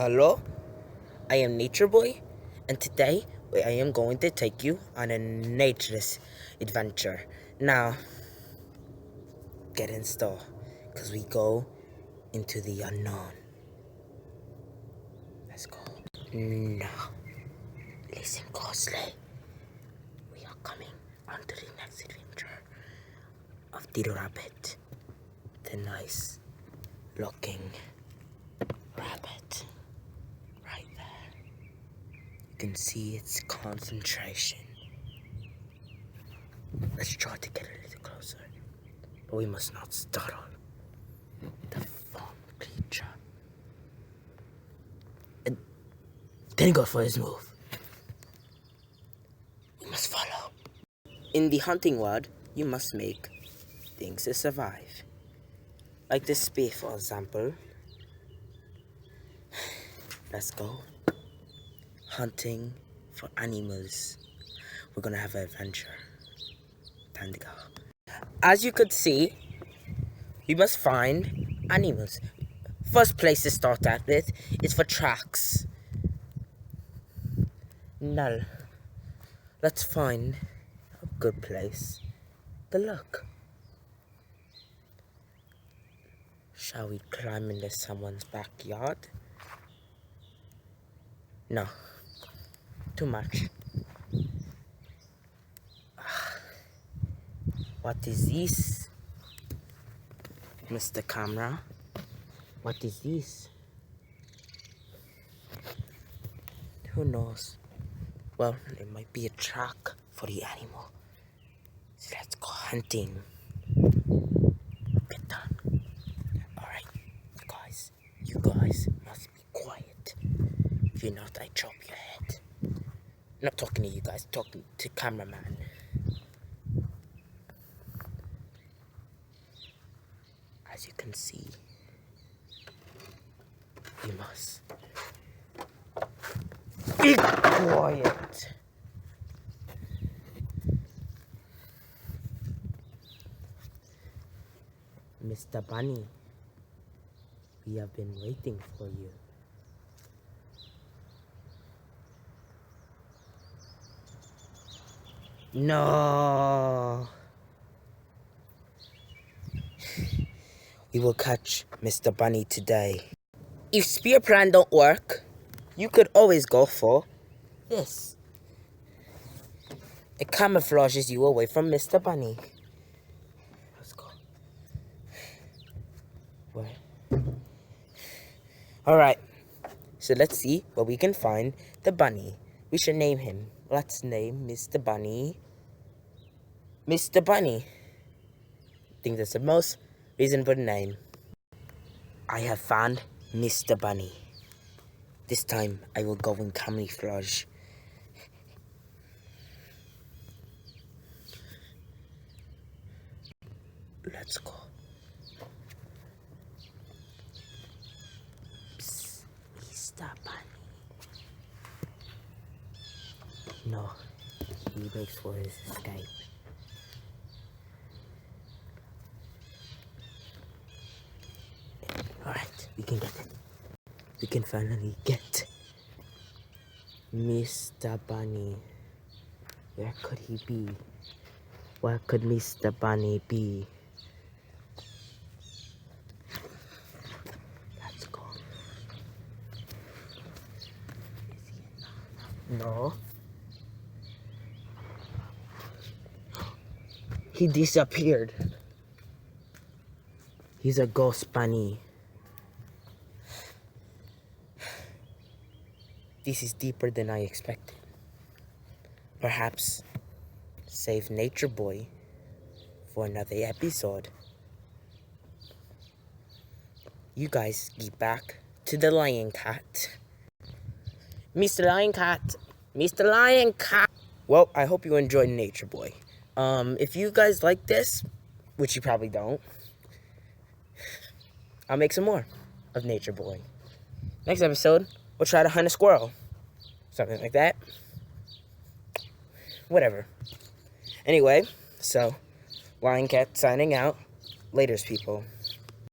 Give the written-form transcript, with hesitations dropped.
Hello, I am Nature Boy, and today I am going to take you on a naturist adventure. Now, get in store, because we go into the unknown. Let's go. Now, listen closely. We are coming onto the next adventure of the rabbit, the nice looking rabbit. Right there. You can see its concentration. Let's try to get a little closer. But we must not startle the farm creature. And then go for his move. We must follow. In the hunting world, you must make things to survive. Like this spear, for example. Let's go. Hunting for animals. We're gonna have an adventure. Time to go. As you could see, we must find animals. First place to start at with is for tracks. Now, let's find a good place to look. Shall we climb into someone's backyard? No, too much. What is this, Mr. Camera? What is this? Who knows? Well, it might be a track for the animal. So let's go hunting. Get done. Alright, guys. You guys must be quiet. If you're not, I chop your head. Not talking to you guys, talking to cameraman. As you can see, you must be quiet. Mr. Bunny, we have been waiting for you. No. We will catch Mr. Bunny today. If spear plan don't work, you could always go for this. It camouflages you away from Mr. Bunny. Let's go. Where? Alright. So let's see where we can find the bunny. We should name him. Let's name Mr. Bunny Mr. Bunny. I think that's the most reasonable name. I have found Mr. Bunny. This time I will go in camouflage. Let's go. Psst, Mr. Bunny. No, he waits for his escape. Alright, we can get it. We can finally get Mr. Bunny. Where could he be? Where could Mr. Bunny be? Let's go. No. He disappeared. He's a ghost bunny. This is deeper than I expected. Perhaps save Nature Boy for another episode. You guys get back to the Lion Cat. Mr. Lion Cat! Mr. Lion Cat! Well, I hope you enjoyed Nature Boy. If you guys like this, which you probably don't, I'll make some more of Nature Boy. Next episode, we'll try to hunt a squirrel. Something like that. Whatever. Anyway, so, Lion Cat signing out. Laters, people.